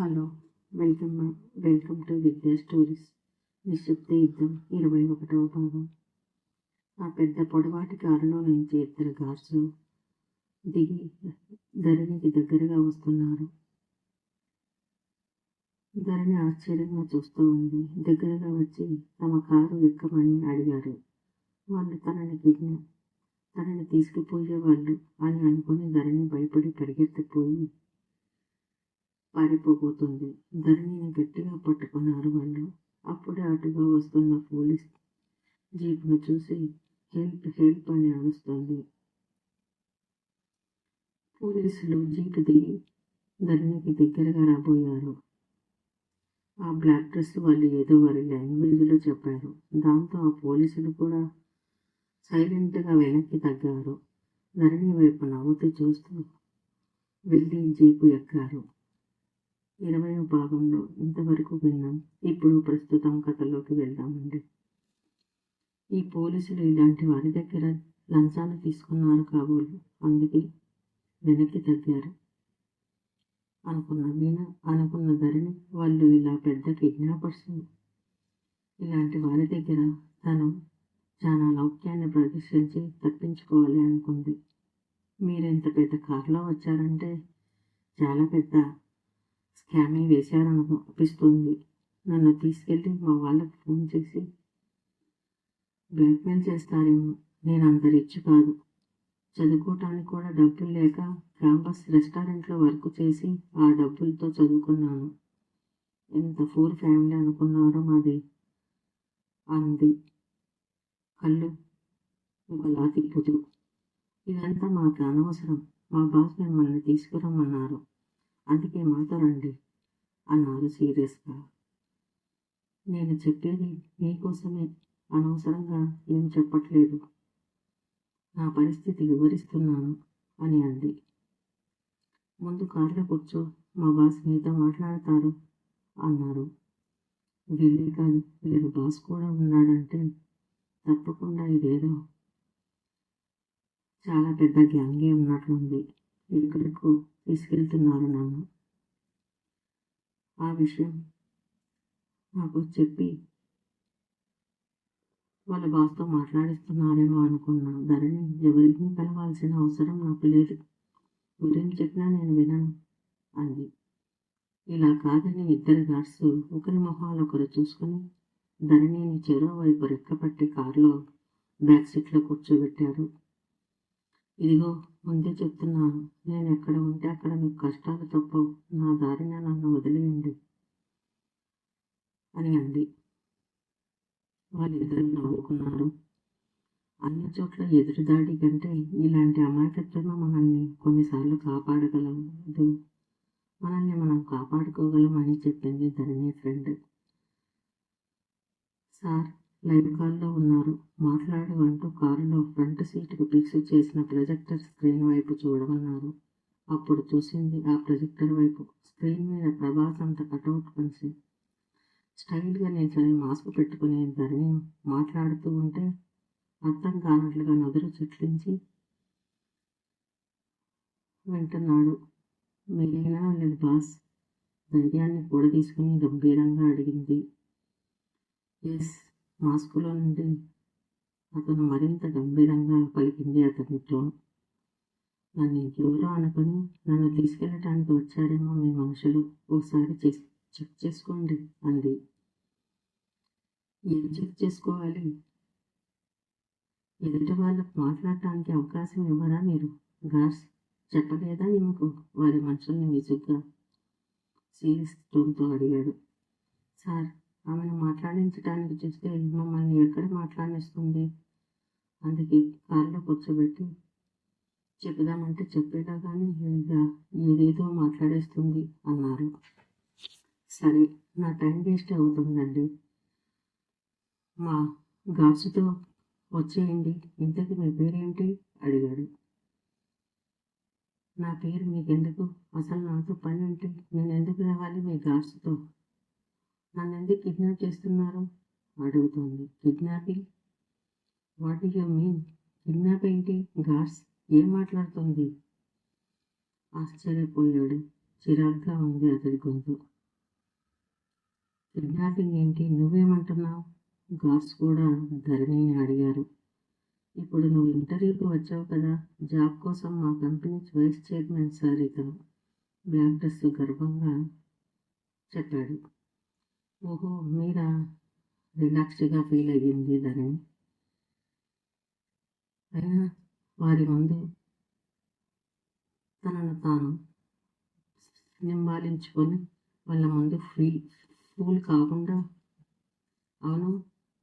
Hello, welcome welcome to విద్యా stories. నిశ్శబ్ద యుద్ధం 21వ భాగం. ఆ పెద్ద పొడవాటి కారులో నుంచి ఇద్దరు గార్డ్స్ దిగి ధరణికి దగ్గరగా వస్తున్నారు. ధరణి ఆశ్చర్యంగా చూస్తూ ఉంది. దగ్గరగా వచ్చి తమ కారు ఎక్కమని అడిగారు. వాళ్ళు తనని తీసుకుపోయేవాళ్ళు అని అనుకుని ధరణి భయపడి పరిగెత్తిపోయి పారిపోబోతుంది. ధరణిని గట్టిగా పట్టుకున్నారు వాళ్ళు. అప్పుడే అటుగా వస్తున్న పోలీస్ జీప్ను చూసి హెల్ప్ హెల్ప్ అని అరుస్తుంది. పోలీసులు జీపు దిగి ధరణికి దగ్గరగా రాబోయారు. ఆ బ్లాక్ డ్రెస్ వాళ్ళు ఏదో వారి లాంగ్వేజ్లో చెప్పారు. దాంతో ఆ పోలీసులు కూడా సైలెంట్గా వెనక్కి తగ్గారు. ధరణి వైపు నవ్వుతూ చూస్తూ వెళ్ళి జీపు ఎక్కారు. 20వ భాగంలో ఇంతవరకు విన్నాం. ఇప్పుడు ప్రస్తుతం కథలోకి వెళ్దామండి. ఈ పోలీసులు ఇలాంటి వారి దగ్గర లంచాలు తీసుకున్నారు కాబోలు, అందుకే వెనక్కి తగ్గారు అనుకున్న ధరణి వాళ్ళు ఇలా పెద్ద కిడ్నాపర్స్, ఇలాంటి వారి దగ్గర తను చాలా లౌక్యాన్ని ప్రదర్శించి తప్పించుకోవాలి అనుకుంది. మీరెంత పెద్ద కారులో వచ్చారంటే చాలా పెద్ద స్కామే వేశారనిపిస్తుంది. నన్ను తీసుకెళ్ళి మా వాళ్ళకి ఫోన్ చేసి బ్లాక్మెయిల్ చేస్తారేమో. నేను అంత రిచ్ కాదు. చదువుకోవటానికి కూడా డబ్బులు లేక క్యాంపస్ రెస్టారెంట్లో వర్క్ చేసి ఆ డబ్బులతో చదువుకున్నాను. ఎంత పూర్ ఫ్యామిలీ అనుకున్నారో మాది అంది కళ్ళు ఒకలా తిప్పుతూ. ఇదంతా మాకు అనవసరం. మా బాస్ మిమ్మల్ని తీసుకురమ్మన్నారు, అందుకే మాతో రండి అన్నారు సీరియస్గా. నేను చెప్పేది మీకోసమే, అనవసరంగా ఏం చెప్పట్లేదు. నా పరిస్థితి వివరిస్తున్నాను అని అంది. ముందు కార్లో కూర్చో, మా బాస్ మీతో మాట్లాడతారు అన్నారు. వీళ్ళే కాదు, వీళ్ళ బాస్ కూడా ఉన్నాడంటే తప్పకుండా ఇదేదో చాలా పెద్ద గ్యాంగే ఉన్నట్లుంది. ఇక్కడకు తీసుకెళ్తున్నారు నన్ను. ఆ విషయం నాకు చెప్పి వాళ్ళ బాస్తో మాట్లాడిస్తున్నారేమో అనుకున్నా. ధరణి ఎవరిని కలవాల్సిన అవసరం నాకు లేదు. మీరేం చెప్పినా నేను వినను అంది. ఇలా కాదని ఇద్దరు గార్డ్స్ ఒకరి మొహాలు ఒకరు చూసుకుని ధరణిని చెరో వైపు రెక్కపట్టి కారులో బ్యాక్ సీట్లో కూర్చోబెట్టారు. ఇదిగో ముందే చెప్తున్నాను, నేను ఎక్కడ ఉంటే అక్కడ మీకు కష్టాలు తప్పవు. నా దారిన నన్ను వదిలేయండి అని అంది. వాళ్ళిద్దరూ నవ్వుకున్నారు. అన్ని చోట్ల ఎదురుదాడి కంటే ఇలాంటి అమాయకత్వమే మనల్ని కొన్నిసార్లు కాపాడగలదు. మనల్ని మనం కాపాడుకోగలమని చెప్పింది ధరణి ఫ్రెండ్. సార్ లైవ్ కాల్లో ఉన్నారు, మాట్లాడు అంటూ కారులో ఫ్రంట్ సీటుకు ఫిక్స్ చేసిన ప్రొజెక్టర్ స్క్రీన్ వైపు చూడమన్నారు. అప్పుడు చూసింది ఆ ప్రొజెక్టర్ వైపు. స్క్రీన్ మీద ప్రభాస్ అంత కటౌట్ కలిసి స్టైల్గా నిల్చొని మాస్క్ పెట్టుకునే ధరణి మాట్లాడుతూ ఉంటే అర్థం కానట్లుగా నదురు చిట్లించి వింటున్నాడు. మీరేనా లేదు బాస్? ధైర్యాన్ని కూడా తీసుకుని గంభీరంగా అడిగింది. ఎస్, మాస్కులో నుండి అతను మరింత గంభీరంగా పలికింది అతని టోన్. నన్ను ఇంకెవరో అనుకుని నన్ను తీసుకెళ్ళటానికి వచ్చారేమో మీ మనుషులు. ఓసారి చెక్ చేసుకోండి అంది. ఏం చెక్ చేసుకోవాలి? ఎదుటి వాళ్ళకు మాట్లాడటానికి అవకాశం ఇవ్వరా మీరు? గార్డ్స్ చెప్పలేదా ఈమెకు? వారి మనుషుల్ని విసుగ్గా సీరియస్ టోన్తో అడిగాడు. సార్, ఆమెను మాట్లాడించడానికి చూస్తే మమ్మల్ని ఎక్కడ మాట్లాడిస్తుంది? అందుకే కారులో కూర్చోబెట్టి చెప్పుదామంటే చెప్పేలా కానీ ఏదేదో మాట్లాడేస్తుంది అన్నారు. సరే, నా టైం వేస్ట్ అవుతుందండి, మా గార్డ్స్తో వచ్చేయండి. ఇంతకీ మీ పేరేంటి అడిగాడు. నా పేరు మీకెందుకు? అసలు నాతో పని ఏంటి? నేను ఎందుకు రావాలి మీ గార్డ్స్తో? నన్ను ఎందుకు కిడ్నాప్ చేస్తున్నారు అడుగుతుంది. Kidnapping? What you mean? Kidnap ఏంటి? గార్డ్స్ ఏం మాట్లాడుతుంది? ఆశ్చర్యపోయాడు. చిరాగ్గా ఉంది అతడి గొంతు. కిడ్నాపింగ్ ఏంటి, నువ్వేమంటున్నావు? గార్డ్స్ కూడా ధరణిని అడిగారు. ఇప్పుడు నువ్వు ఇంటర్వ్యూకి వచ్చావు కదా, జాబ్ కోసం మా కంపెనీ వైస్ చైర్మన్ సార్ ఇతను, బ్లాక్ డ్రెస్ గర్వంగా చెప్పాడు. ఓహో, మీరా? రిలాక్స్డ్గా ఫీల్ అయ్యింది ధరణి. అయినా వారి ముందు తనను తాను నింబాలించుకొని వాళ్ళ ముందు ఫూల్ కాకుండా, అవును,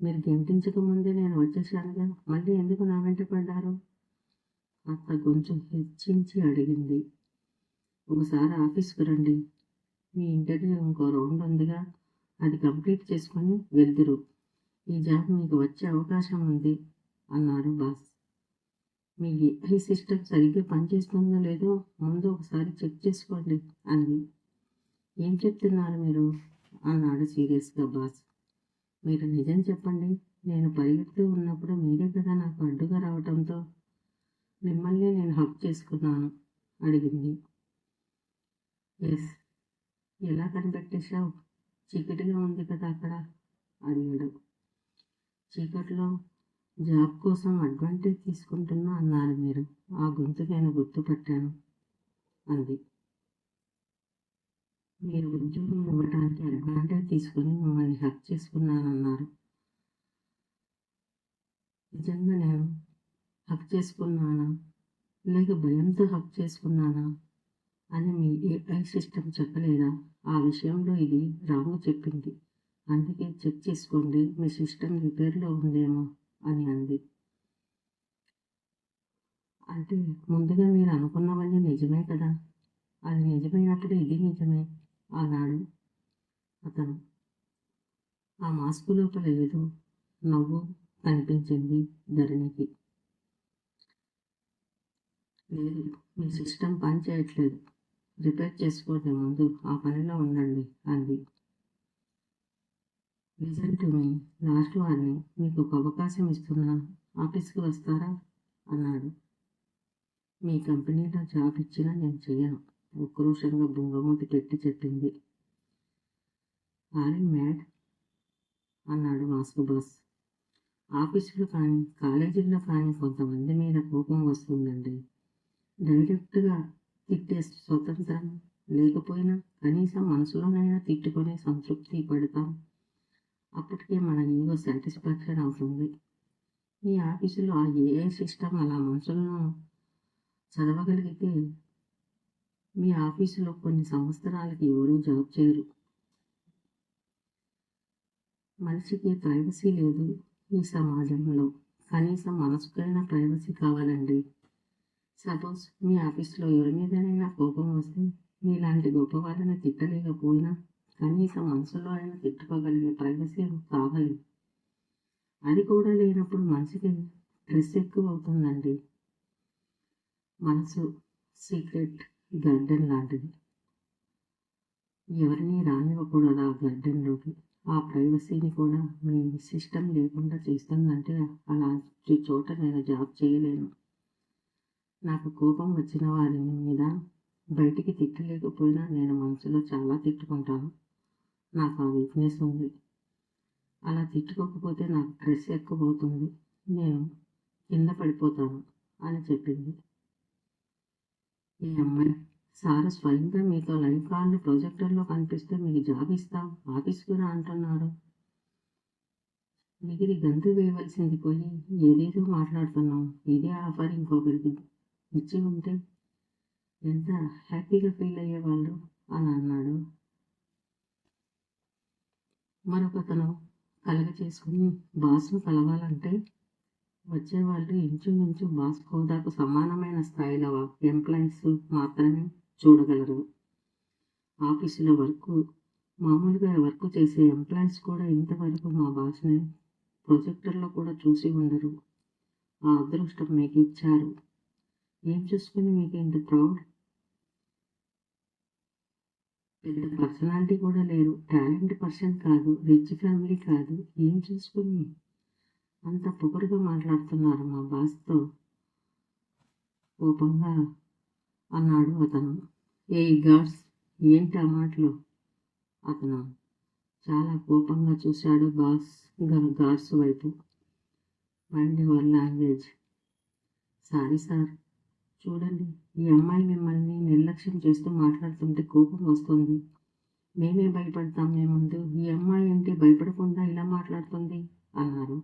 మీరు గెంటించక ముందే నేను వచ్చేసానుగా, మళ్ళీ ఎందుకు నా వెంట పడ్డారు? అత్త కొంచెం హెచ్చించి అడిగింది. ఒకసారి ఆఫీస్కు రండి, మీ ఇంటర్వ్యూ ఇంకో రౌండ్ ఉందిగా, అది కంప్లీట్ చేసుకొని వెళ్దురు. ఈ జాబ్ మీకు వచ్చే అవకాశం ఉంది అన్నాడు బాస్. మీ ఏఐ సిస్టమ్ సరిగ్గా పనిచేస్తుందో లేదో ముందు ఒకసారి చెక్ చేసుకోండి అంది. ఏం చెప్తున్నారు మీరు? అన్నాడు సీరియస్గా బాస్. మీరు నిజం చెప్పండి, నేను పరిగెడుతూ ఉన్నప్పుడు మీరే కదా నాకు అడ్డుగా రావటంతో మిమ్మల్ని నేను హక్ చేసుకున్నాను అడిగింది. ఎస్. ఎలా కనిపెట్టేశావు? చీకటిగా ఉంది కదా అక్కడ అడిగాడు. చీకట్లో జాబ్ కోసం అడ్వాంటేజ్ తీసుకుంటున్నా అన్నారు మీరు, ఆ గొంతు నేను గుర్తుపట్టాను అంది. మీరు ఉద్యోగం ఇవ్వడానికి అడ్వాంటేజ్ తీసుకుని మిమ్మల్ని హక్ చేసుకున్నానన్నారు. నిజంగా నేను హక్ చేసుకున్నానా లేక భయంతో హక్ చేసుకున్నానా అని మీ ఏఐ సిస్టమ్ చెప్పలేదా? ఆ విషయంలో ఇది రాంగ్ చెప్పింది, అందుకే చెక్ చేసుకోండి, మీ సిస్టమ్ రిపేర్లో ఉందేమో అని అంది. అంటే ముందుగా మీరు అనుకున్నవన్నీ నిజమే కదా, అది నిజమైనప్పుడు ఇది నిజమే అన్నాడు అతను. ఆ మాస్క్ లోపల ఏదో నవ్వు కనిపించింది ధరణికి. లేదు, మీ సిస్టమ్ పని చేయట్లేదు, రిపేర్ చేసుకోండి, ముందు ఆ పనిలో ఉండండి అంది. Listen to me, last warning, మీకు ఒక అవకాశం ఇస్తున్నాను, ఆఫీస్కి వస్తారా అన్నాడు. మీ కంపెనీలో జాబ్ ఇచ్చినా నేను చెయ్యను, ఉక్రోషంగా బుంగమూతి పెట్టి చెప్పింది. ఆర్ యు మ్యాడ్ అన్నాడు మాస్క్ బాస్. ఆఫీసులో కానీ కాలేజీల్లో కానీ కొంతమంది మీద కోపం వస్తుందండి, డైరెక్ట్గా తిట్టే స్వతంత్రం లేకపోయినా కనీసం మనసులోనైనా తిట్టుకొని సంతృప్తి పడతాం, అప్పటికే మన ఈగో సాటిస్ఫాక్షన్ అవుతుంది. ఈ ఆఫీసులో ఆ ఏఐ సిస్టమ్ అలా మనసులను చదవగలిగితే మీ ఆఫీసులో కొన్ని సంవత్సరాలకి ఎవరూ జాబ్ చేయరు. మనిషికి ప్రైవసీ లేదు ఈ సమాజంలో, కనీసం మనసుకైనా ప్రైవసీ కావాలండి. సపోజ్ మీ ఆఫీస్లో ఎవరి మీదనైనా కోపం వస్తే మీలాంటి గొప్ప వాళ్ళని తిట్టలేకపోయినా కనీసం మనసులో అయినా తిట్టుకోగలిగే ప్రైవసీ కావాలి. అది కూడా లేనప్పుడు మనిషికి స్ట్రెస్ ఎక్కువ అవుతుందండి. మనసు సీక్రెట్ గార్డెన్ లాంటిది, ఎవరిని రానివ్వకూడదు ఆ గార్డెన్లోకి. ఆ ప్రైవసీని కూడా మీ సిస్టమ్ లేకుండా చేస్తుందంటే అలాంటి చోట నేను జాబ్ చేయలేను. నాకు కోపం వచ్చిన వారి మీద బయటికి తిట్టలేకపోయినా నేను మనసులో చాలా తిట్టుకుంటాను, నాకు ఆ వీక్నెస్ ఉంది. అలా తిట్టుకోకపోతే నాకు స్ట్రెస్ ఎక్కువ అవుతుంది, నేను కింద పడిపోతాను అని చెప్పింది. ఈ అమ్మాయి, సారు స్వయంగా మీతో లైవ్ కాల్ని ప్రొజెక్టర్లో కనిపిస్తే మీకు జాబ్ ఇస్తాం, ఆఫీస్కి రా అంటున్నాడు. ఎగిరి గంతు వేయవలసింది పోయి ఏదేదో మాట్లాడుతున్నాం, ఇదే ఆఫర్ ఇంకొకరికి ఇచ్చి ఉంటే ఎంత హ్యాపీగా ఫీల్ అయ్యేవాళ్ళు అని అన్నాడు. మరొకతను కలగ చేసుకుని బాస్ను కలవాలంటే వచ్చేవాళ్ళు ఇంచుమించు బాస్ హోదాకు సమానమైన స్థాయిలో ఎంప్లాయీస్ మాత్రమే చూడగలరు. ఆఫీసులో మామూలుగా వర్క్ చేసే ఎంప్లాయీస్ కూడా ఇంతవరకు మా బాస్ని ప్రొజెక్టర్లో కూడా చూసి ఉండరు. ఆ అదృష్టం మీకు ఇచ్చారు, ఏం చూసుకుని మీకు ఇంత ప్రౌడ్? పెద్ద పర్సనాలిటీ కూడా లేరు, టాలెంట్ పర్సన్ కాదు, రిచ్ ఫ్యామిలీ కాదు, ఏం చూసుకుని అంత పొగరుగా మాట్లాడుతున్నారు మా బాస్తో కోపంగా అన్నాడు అతను. ఏ గాడ్స్, ఏంటి ఆ మాటలు? అతను చాలా కోపంగా చూశాడు బాస్ గార్డ్స్ వైపు. Mind your language. Sorry sir. చూడండి, ఈ అమ్మాయి మిమ్మల్ని నిర్లక్ష్యం చేస్తూ మాట్లాడుతుంటే కోపం వస్తుంది. మేమే భయపడతాం మీ ముందు. ఈ అమ్మాయి అంటే భయపడకుండా ఇలా మాట్లాడుతుంది అన్నారు.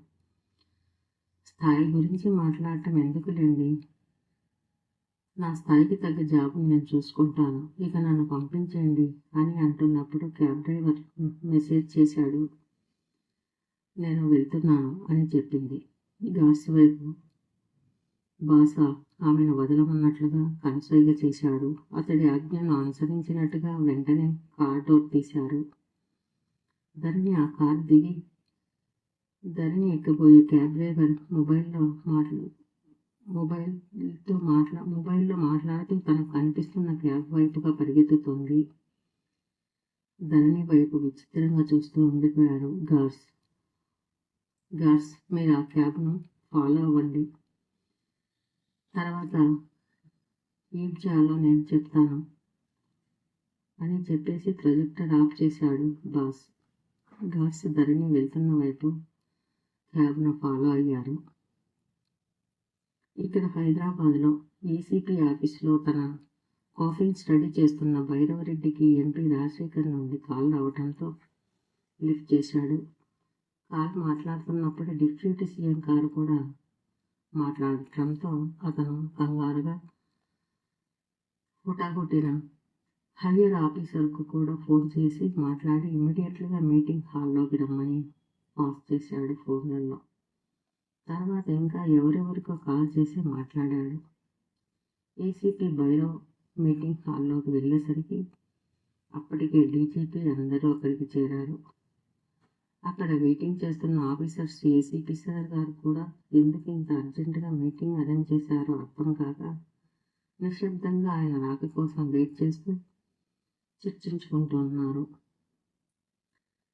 స్థాయి గురించి మాట్లాడటం ఎందుకులేండి. నా స్థాయికి తగ్గ జాబ్ నేను చూసుకుంటాను. ఇక నన్ను పంపించేయండి అని అంటున్నప్పుడు క్యాబ్ డ్రైవర్ మెసేజ్ చేశాడు. నేను వెళ్తున్నాను అని చెప్పింది. గార్డ్స్ వైపు బాసా ఆమెను వదలమన్నట్లుగా కనుసైగ చేశాడు. అతడి ఆజ్ఞను అనుసరించినట్టుగా వెంటనే కార్ డోర్ తీశారు. ధరణి ఆ కార్ దిగి ధరణి ఎక్కబోయే క్యాబ్ డ్రైవర్ మొబైల్లో మాట్లాడుతూ తనకు కనిపిస్తున్న క్యాబ్ వైపుగా పరిగెత్తుతోంది. ధరణి వైపు విచిత్రంగా చూస్తూ ఉండిపోయారు గార్డ్స్. మీరు ఆ క్యాబ్ను ఫాలో అవ్వండి. తర్వాత ఏం చేయాలో నేను చెప్తాను అని చెప్పేసి ప్రొజెక్టర్ ఆఫ్ చేశాడు బాస్. గార్డ్స్ ధరణి వెళ్తున్న వైపు క్యాబ్ను ఫాలో అయ్యారు. ఇక్కడ హైదరాబాద్లో ఏసీపీ ఆఫీసులో తన కాఫీని స్టడీ చేస్తున్న భైరవరెడ్డికి ఎంపీ రాజశేఖర్ నుండి కాల్ రావడంతో లిఫ్ట్ చేశాడు. కాల్ మాట్లాడుతున్నప్పుడు డిప్యూటీ సీఎం కారు కూడా మాట్లాడటంతో అతను కంగారుగా హుటాహుటిన హయ్యర్ ఆఫీసర్కు కూడా ఫోన్ చేసి మాట్లాడి ఇమ్మీడియట్గా మీటింగ్ హాల్లోకి రమ్మని పాస్ చేశాడు ఫోన్లలో. తర్వాత ఇంకా ఎవరెవరికో కాల్ చేసి మాట్లాడాడు. ఏసీపీ భైరవ్ మీటింగ్ హాల్లోకి వెళ్ళేసరికి అప్పటికే డీజీపీ అందరూ అక్కడికి చేరారు. అక్కడ వెయిటింగ్ చేస్తున్న ఆఫీసర్స్ ఏసీపీ సార్ గారు కూడా ఎందుకు ఇంత అర్జెంటుగా మీటింగ్ అరేంజ్ చేశారో అర్థం కాక నిశ్శబ్దంగా ఆయన రాక కోసం వెయిట్ చేస్తూ చర్చించుకుంటున్నారు.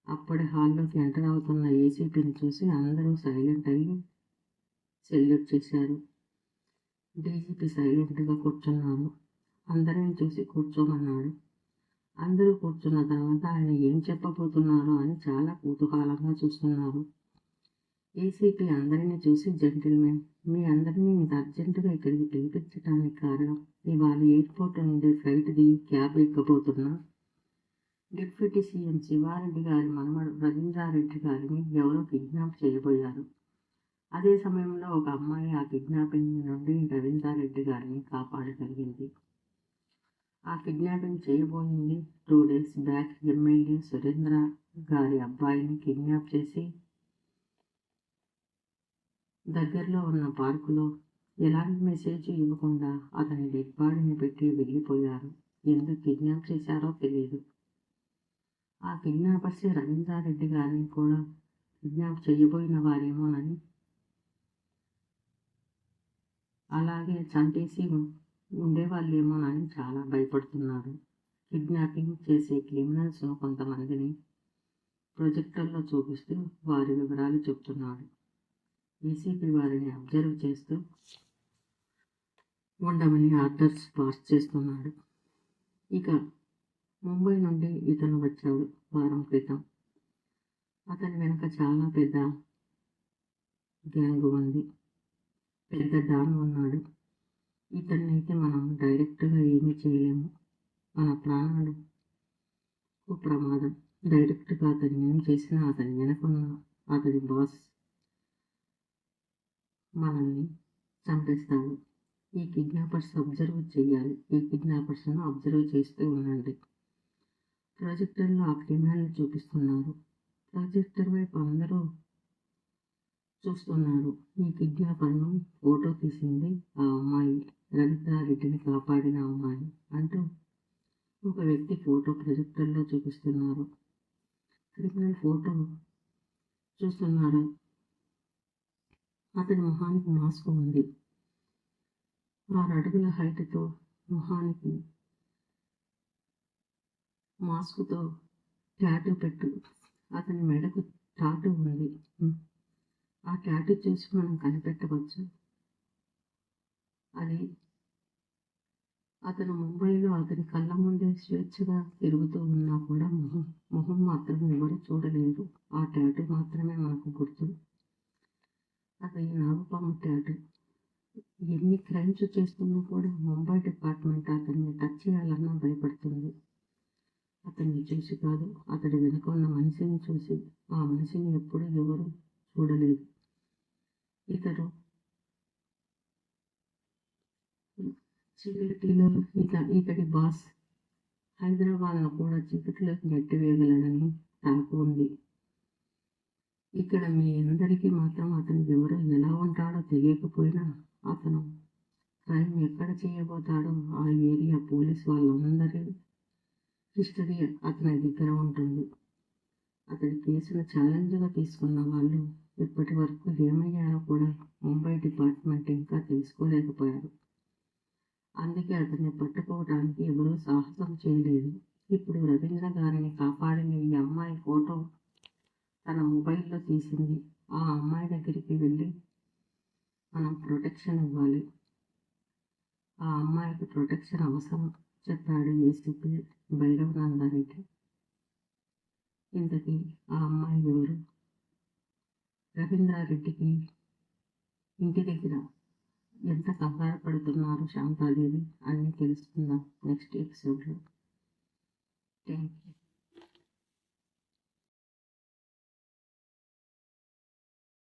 అప్పుడే హాల్లోకి ఎంటర్ అవుతున్న ఏసీపీని చూసి అందరూ సైలెంట్ అయ్యి సెల్యూట్ చేశారు. డీజీపీ సైలెంట్గా కూర్చున్నారు. అందరిని చూసి కూర్చోమన్నాడు. అందరూ కూర్చున్న తర్వాత ఆయన ఏం చెప్పబోతున్నారో అని చాలా కుతూహలంగా చూస్తున్నారు. ఏసీపీ అందరినీ చూసి, జెంటిల్మెన్, మీ అందరినీ ఇంత అర్జెంటుగా ఇక్కడికి పిలిపించడానికి కారణం, ఇవాళ ఎయిర్పోర్ట్ నుండి ఫ్లైట్ దిగి క్యాబ్ ఎక్కబోతున్నా డిప్యూటీ సీఎం శివారెడ్డి గారి మనవడు రవీంద్రారెడ్డి గారిని ఎవరో కిడ్నాప్ చేయబోయారు. అదే సమయంలో ఒక అమ్మాయి ఆ కిడ్నాపింగ్ నుండి రవీంద్రారెడ్డి గారిని కాపాడగలిగింది. ఆ కిడ్నాపింగ్ చేయబోయింది 2 days బ్యాక్ ఎమ్మెల్యే సురేంద్ర గారి అబ్బాయిని కిడ్నాప్ చేసి దగ్గరలో ఉన్న పార్కులో ఎలాంటి మెసేజ్ ఇవ్వకుండా అతని డెడ్ బాడీని పెట్టి వెళ్ళిపోయారు. ఎందుకు కిడ్నాప్ చేశారో తెలియదు. ఆ కిడ్నాపర్స్ రవీంద్రారెడ్డి గారిని కూడా కిడ్నాప్ చేయబోయిన వారేమోనని, అలాగే చంపేసి ఉండేవాళ్ళేమోనని చాలా భయపడుతున్నారు. కిడ్నాపింగ్ చేసే క్రిమినల్స్ను కొంతమందిని ప్రొజెక్టర్లో చూపిస్తూ వారి వివరాలు చెప్తున్నాడు. ఏసీపీ వారిని అబ్జర్వ్ చేస్తూ ఉండమని ఆర్డర్స్ పాస్ చేస్తున్నాడు. ఇక ముంబై నుండి ఇతను వచ్చాడు వారం క్రితం. అతని వెనుక చాలా పెద్ద గ్యాంగ్ ఉంది. పెద్ద డాన్ ఉన్నాడు. ఇతన్నైతే మనం డైరెక్ట్గా ఏమీ చేయలేము. మన ప్రాణాలకు ప్రమాదం. డైరెక్ట్గా అతను ఏం చేసినా అతని వెనుకున్న అతడి బాస్ మనల్ని చంపేస్తాడు. ఈ కిడ్నాపర్స్ అబ్జర్వ్ చేయాలి. ఈ కిడ్నాపర్స్ను అబ్జర్వ్ చేస్తూ ఉండండి. ప్రొజెక్టర్లో ఆ క్రిమినల్ని చూపిస్తున్నారు. ప్రొజెక్టర్ వైపు అందరూ చూస్తున్నారు. ఈ కిడ్నాపర్ను ఫోటో తీసింది ఆ అమ్మాయి, రవీంద్రారెడ్డిని కాపాడిన అమ్మాయి అంటూ ఒక వ్యక్తి ఫోటో ప్రొజెక్టర్లో చూపిస్తున్నారు. క్రిమినల్ ఫోటో చూస్తున్నారు. అతని మొహానికి మాస్క్ ఉంది. 6 అడుగుల హైట్తో మొహానికి మాస్క్తో టాటూ పెట్టు. అతని మెడకు టాటూ ఉంది. ఆ టాటూ చూసి మనం కనిపెట్టవచ్చు. అది అతను ముంబైలో అతని కళ్ళ ముందే స్వేచ్ఛగా తిరుగుతూ ఉన్నా కూడా మొహం మాత్రం ఎవరు చూడలేదు. ఆ టాటూ మాత్రమే మనకు గుర్తు. అది నాగుపాము టాటూ. ఎన్ని క్రైమ్స్ చేస్తున్నా కూడా ముంబై డిపార్ట్మెంట్ అతన్ని టచ్ చేయాలన్నా భయపడుతుంది. అతన్ని చూసి కాదు, అతడి వెనుక ఉన్న మనిషిని చూసి. ఆ మనిషిని ఎప్పుడూ ఎవరు చూడలేదు. చీకటిలో ఇతడి బాస్ హైదరాబాద్ను కూడా చీకటిలోకి నెట్టివేయగలడని టాక్ ఉంది. ఇక్కడ మీ అందరికీ మాత్రం అతను ఎవరో ఎలా ఉంటాడో తెలియకపోయినా అతను క్రైమ్ ఎక్కడ చేయబోతాడో ఆ ఏరియా పోలీస్ వాళ్ళందరి హిస్టరీ అతని దగ్గర ఉంటుంది. అతడి కేసును ఛాలెంజ్గా తీసుకున్న వాళ్ళు ఇప్పటి వరకు ఏమయ్యారో కూడా ముంబై డిపార్ట్మెంట్ ఇంకా తెలుసుకోలేకపోయారు. అందుకే అతన్ని పట్టుకోవడానికి ఎవరూ సాహసం చేయలేదు. ఇప్పుడు రవీంద్ర గారిని కాపాడిన ఈ అమ్మాయి ఫోటో తన మొబైల్లో తీసింది. ఆ అమ్మాయి దగ్గరికి వెళ్ళి మనం ప్రొటెక్షన్ ఇవ్వాలి. ఆ అమ్మాయికి ప్రొటెక్షన్ అవసరం చెప్పాడు ఏసీపీ భైరవనందారెడ్డి. ఇంతకీ ఆ అమ్మాయి ఎవరు? రవీంద్రారెడ్డికి ఇంటి దగ్గర ఎంత కంగారు పడుతున్నారు శాంతాదేవి అని తెలుసుకుందాం నెక్స్ట్ ఎపిసోడ్లో. Thank you.